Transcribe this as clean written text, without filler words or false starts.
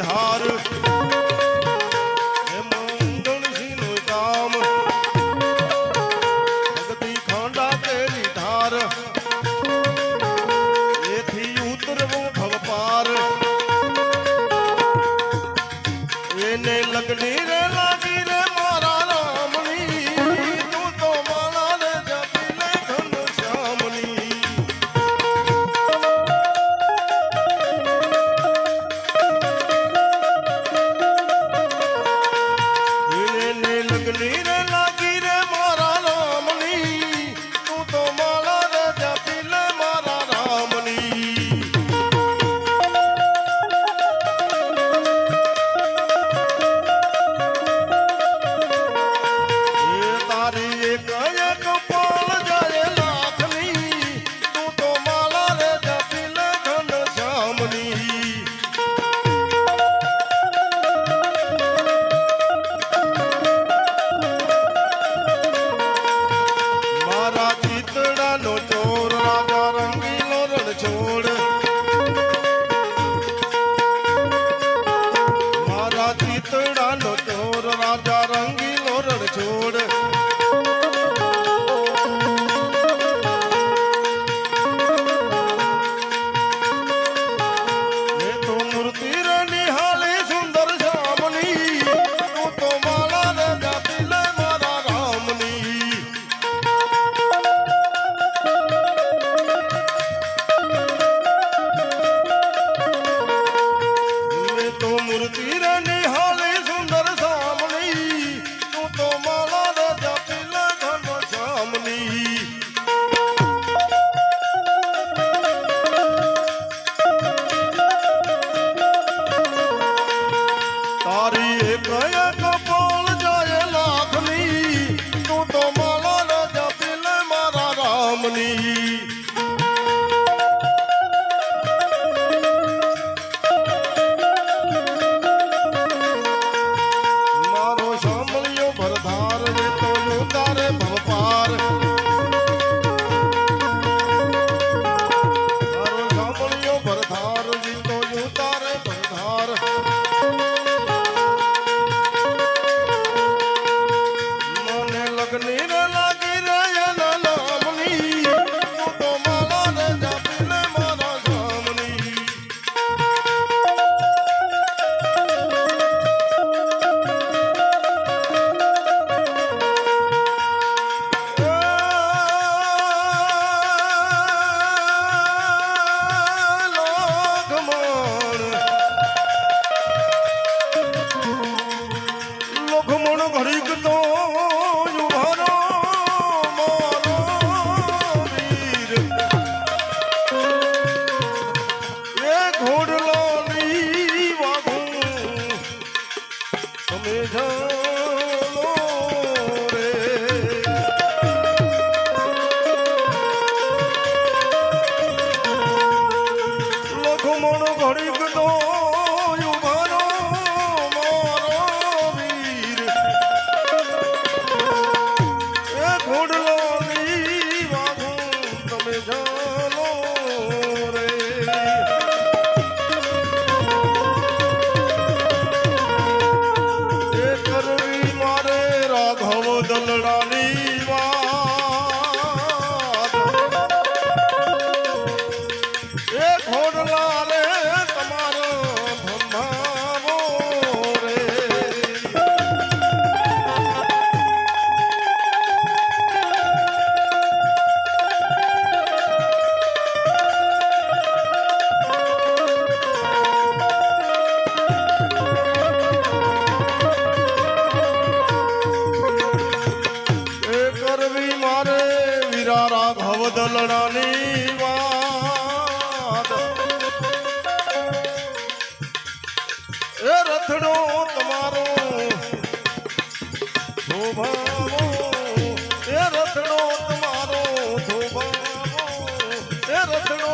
ધાર મંગળસિંહનું કામ ભક્તિ ખાંડા તેરી ધાર એથી ઉતરવું ભવપાર એને લગની રે લાગી રે મારા રામની તું તો માળા રે જપી લે ઘન શ્યામની એને લગની રે લાગી રે મારા રામની તું તો માળા રે જપી લે મારા રામની ચિતડાનો ચોર રાજા રંગીલો રણ છોડ મેં તો મૂર્તિ રે નિહાળી સુંદર શ્યામની તું તો માળા રે જાપી લે મારા રામની મેં તો મૂર્તિ રે નિહાળી સુંદર શ્યામની તું તો માળા રે જાપી લે ઘન શ્યામની તારી એક કપાળ જાય લાખની તું તો માળા રે જાપી લે મારા રામની મારો સાંભળ્યો ભરધાર રે તો તારે ભવપાર મારો સાંભળ્યો ભરધાર જી તો તારે ભરધાર મને લગની રે લાગી રે એના નામની તું તો માળા રે જાપી લે મારા સામની લોખમણ ઘડીક તો યુવારો મારો વીર એ ઘોડલાની વાગું તમે જાણો રે લોખમણ ઘડીક તો યુવારો મારો વીર એ ઘોડલાની વાગું તમે જાણો રે એ કરવી મારે રાઘવ દલડાની વાત એ ઘોડલા રે તમારો ભમાવો રે એ કરવી મારે વીરા રાઘવ દલડાની વાત એ રથડો તમારો શોભાવો એ રથડો તમારો શોભાવો એ રથડો